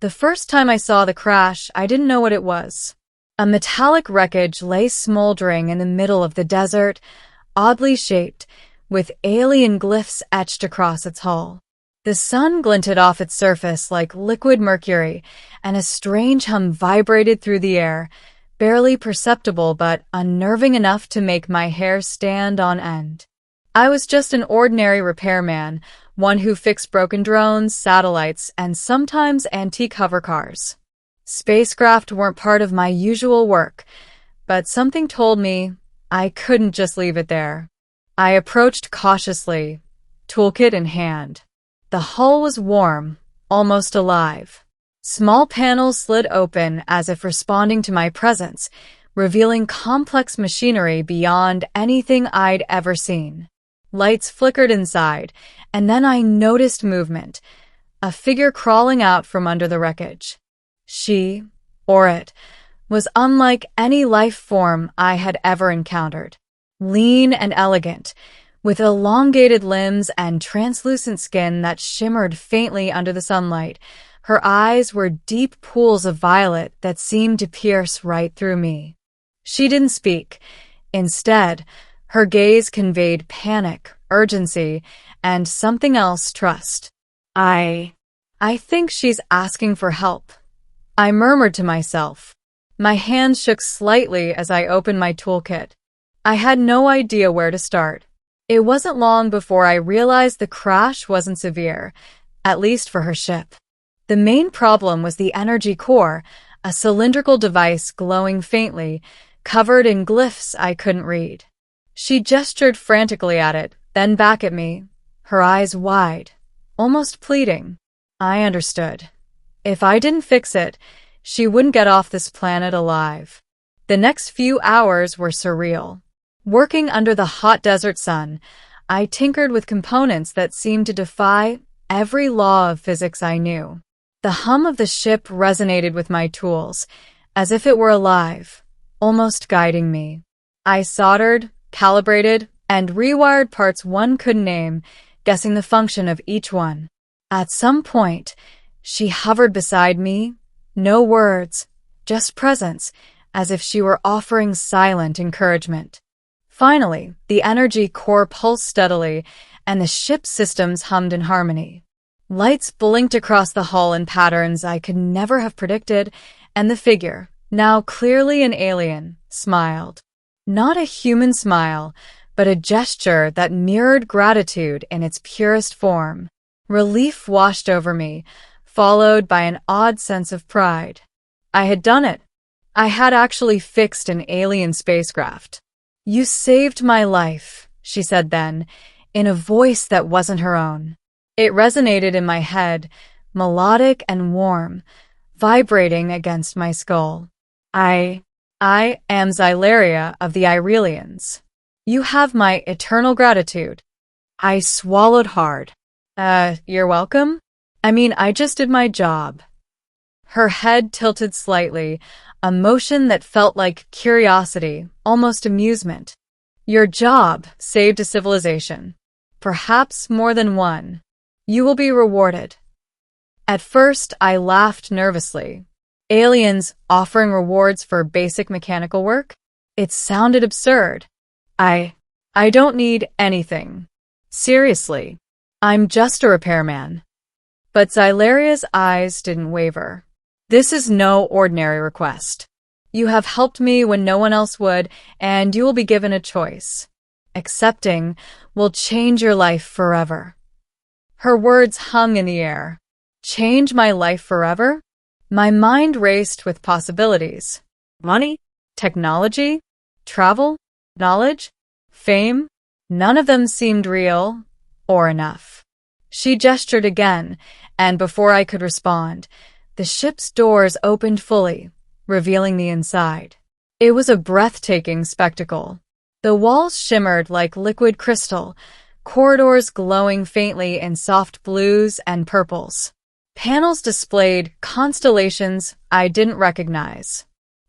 The first time I saw the crash, I didn't know what it was. A metallic wreckage lay smoldering in the middle of the desert, oddly shaped, with alien glyphs etched across its hull. The sun glinted off its surface like liquid mercury, and a strange hum vibrated through the air, barely perceptible but unnerving enough to make my hair stand on end. I was just an ordinary repairman, one who fixed broken drones, satellites, and sometimes antique hover cars. Spacecraft weren't part of my usual work, but something told me I couldn't just leave it there. I approached cautiously, toolkit in hand. The hull was warm, almost alive. Small panels slid open as if responding to my presence, revealing complex machinery beyond anything I'd ever seen. Lights flickered inside, and then I noticed movement, a figure crawling out from under the wreckage. She, or it, was unlike any life form I had ever encountered. Lean and elegant, with elongated limbs and translucent skin that shimmered faintly under the sunlight, her eyes were deep pools of violet that seemed to pierce right through me. She didn't speak. Instead, her gaze conveyed panic, urgency, and something else, trust. I think she's asking for help, I murmured to myself. My hands shook slightly as I opened my toolkit. I had no idea where to start. It wasn't long before I realized the crash wasn't severe, at least for her ship. The main problem was the energy core, a cylindrical device glowing faintly, covered in glyphs I couldn't read. She gestured frantically at it, then back at me, her eyes wide, almost pleading. I understood. If I didn't fix it, she wouldn't get off this planet alive. The next few hours were surreal. Working under the hot desert sun, I tinkered with components that seemed to defy every law of physics I knew. The hum of the ship resonated with my tools, as if it were alive, almost guiding me. I soldered, calibrated, and rewired parts one couldn't name, guessing the function of each one. At some point, she hovered beside me, no words, just presence, as if she were offering silent encouragement. Finally, the energy core pulsed steadily, and the ship's systems hummed in harmony. Lights blinked across the hull in patterns I could never have predicted, and the figure, now clearly an alien, smiled. Not a human smile, but a gesture that mirrored gratitude in its purest form. Relief washed over me, followed by an odd sense of pride. I had done it. I had actually fixed an alien spacecraft. "You saved my life," she said then, in a voice that wasn't her own. It resonated in my head, melodic and warm, vibrating against my skull. I am Xylaria of the Irelians. You have my eternal gratitude." I swallowed hard. You're welcome? I mean, I just did my job." Her head tilted slightly, a motion that felt like curiosity, almost amusement. "Your job saved a civilization. Perhaps more than one. You will be rewarded." At first, I laughed nervously. Aliens offering rewards for basic mechanical work? It sounded absurd. I don't need anything. Seriously, I'm just a repairman. But Xylaria's eyes didn't waver. "This is no ordinary request. You have helped me when no one else would, and you will be given a choice. Accepting will change your life forever." Her words hung in the air. Change my life forever? My mind raced with possibilities. Money? Technology? Travel? Knowledge? Fame? None of them seemed real or enough. She gestured again, and before I could respond, the ship's doors opened fully, revealing the inside. It was a breathtaking spectacle. The walls shimmered like liquid crystal, corridors glowing faintly in soft blues and purples. Panels displayed constellations I didn't recognize.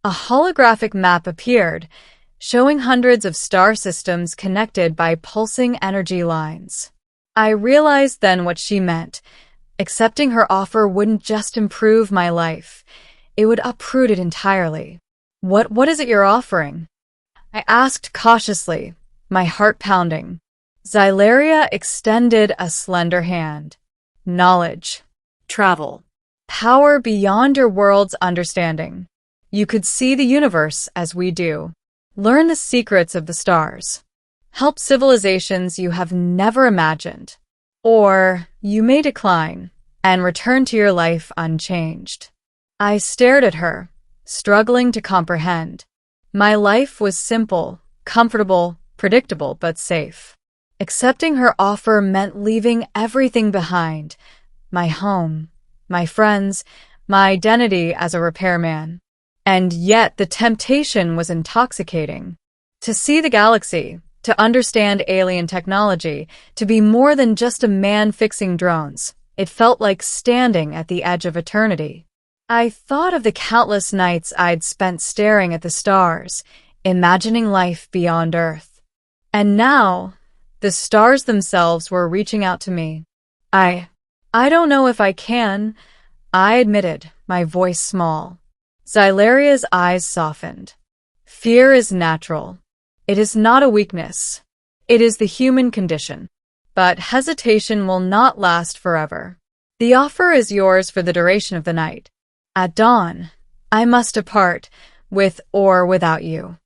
A holographic map appeared, showing hundreds of star systems connected by pulsing energy lines. I realized then what she meant. Accepting her offer wouldn't just improve my life, it would uproot it entirely. What is it you're offering? I asked cautiously, my heart pounding. Xylaria extended a slender hand. Knowledge. Travel. Power beyond your world's understanding. You could see the universe as we do. Learn the secrets of the stars. Help civilizations you have never imagined. Or you may decline and return to your life unchanged. I stared at her, struggling to comprehend. My life was simple, comfortable, predictable, but safe. Accepting her offer meant leaving everything behind. My home, my friends, my identity as a repairman. And yet the temptation was intoxicating. To see the galaxy, to understand alien technology, to be more than just a man fixing drones, it felt like standing at the edge of eternity. I thought of the countless nights I'd spent staring at the stars, imagining life beyond Earth. And now, the stars themselves were reaching out to me. I don't know if I can, I admitted, my voice small. Xylaria's eyes softened. Fear is natural. It is not a weakness. It is the human condition. But hesitation will not last forever. The offer is yours for the duration of the night. At dawn, I must depart, with or without you.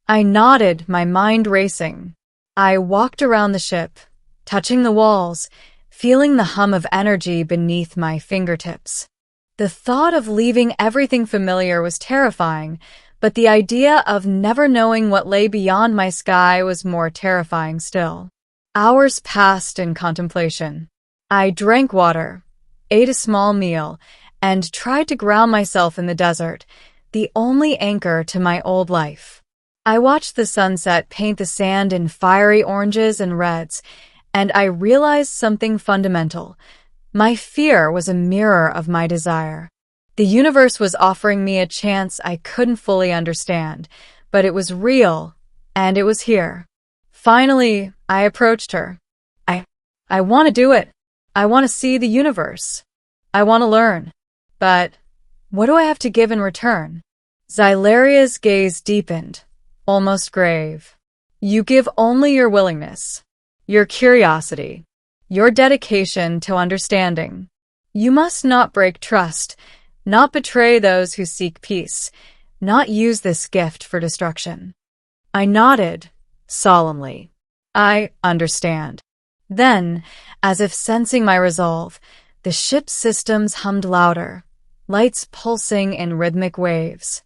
I nodded, my mind racing. I walked around the ship, touching the walls, feeling the hum of energy beneath my fingertips. The thought of leaving everything familiar was terrifying, but the idea of never knowing what lay beyond my sky was more terrifying still. Hours passed in contemplation. I drank water, ate a small meal, and tried to ground myself in the desert, the only anchor to my old life. I watched the sunset paint the sand in fiery oranges and reds, and I realized something fundamental. My fear was a mirror of my desire. The universe was offering me a chance I couldn't fully understand, but it was real, and it was here. Finally, I approached her. I want to do it. I want to see the universe. I want to learn. But what do I have to give in return? Xylaria's gaze deepened, almost grave. You give only your willingness, your curiosity, your dedication to understanding. You must not break trust, not betray those who seek peace, not use this gift for destruction. I nodded, solemnly. I understand. Then, as if sensing my resolve, the ship's systems hummed louder, lights pulsing in rhythmic waves.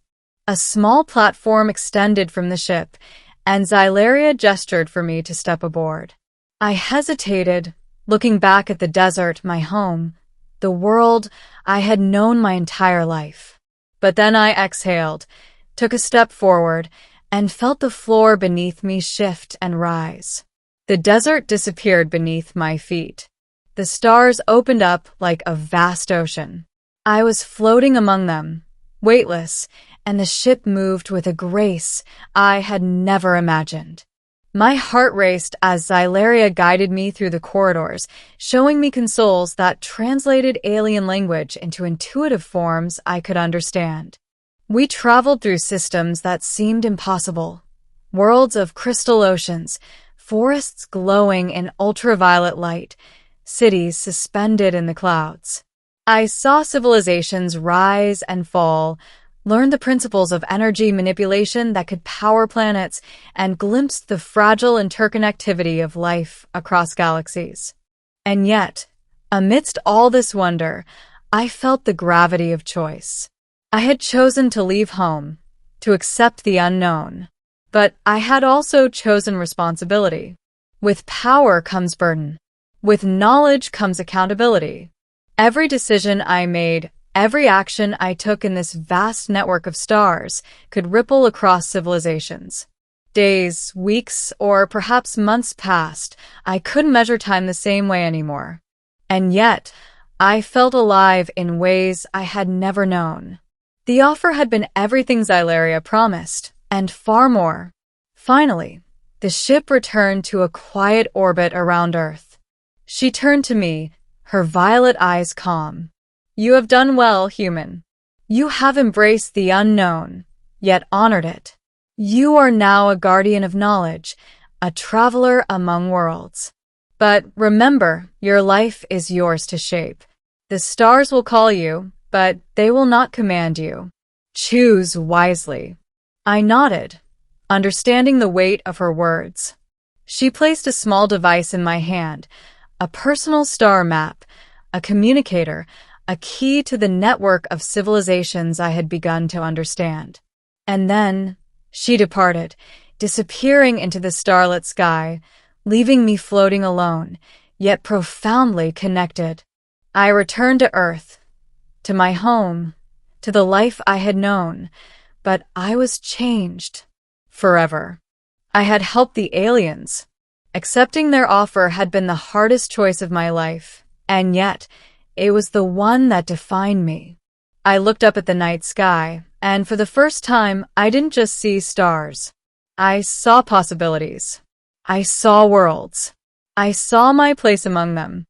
A small platform extended from the ship, and Xylaria gestured for me to step aboard. I hesitated, looking back at the desert, my home, the world I had known my entire life. But then I exhaled, took a step forward, and felt the floor beneath me shift and rise. The desert disappeared beneath my feet. The stars opened up like a vast ocean. I was floating among them, weightless, and the ship moved with a grace I had never imagined. My heart raced as Xylaria guided me through the corridors, showing me consoles that translated alien language into intuitive forms I could understand. We traveled through systems that seemed impossible, worlds of crystal oceans, forests glowing in ultraviolet light, cities suspended in the clouds. I saw civilizations rise and fall, learned the principles of energy manipulation that could power planets, and glimpsed the fragile interconnectivity of life across galaxies. And yet, amidst all this wonder, I felt the gravity of choice. I had chosen to leave home, to accept the unknown. But I had also chosen responsibility. With power comes burden. With knowledge comes accountability. Every decision I made, every action I took in this vast network of stars could ripple across civilizations. Days, weeks, or perhaps months passed. I couldn't measure time the same way anymore. And yet, I felt alive in ways I had never known. The offer had been everything Xylaria promised, and far more. Finally, the ship returned to a quiet orbit around Earth. She turned to me, her violet eyes calm. You have done well, human. You have embraced the unknown, yet honored it. You are now a guardian of knowledge, a traveler among worlds. But remember, your life is yours to shape. The stars will call you, but they will not command you. Choose wisely. I nodded, understanding the weight of her words. She placed a small device in my hand, a personal star map, a communicator, a key to the network of civilizations I had begun to understand. And then she departed, disappearing into the starlit sky, leaving me floating alone, yet profoundly connected. I returned to Earth, to my home, to the life I had known, but I was changed forever. I had helped the aliens. Accepting their offer had been the hardest choice of my life, and yet it was the one that defined me. I looked up at the night sky, and for the first time, I didn't just see stars. I saw possibilities. I saw worlds. I saw my place among them.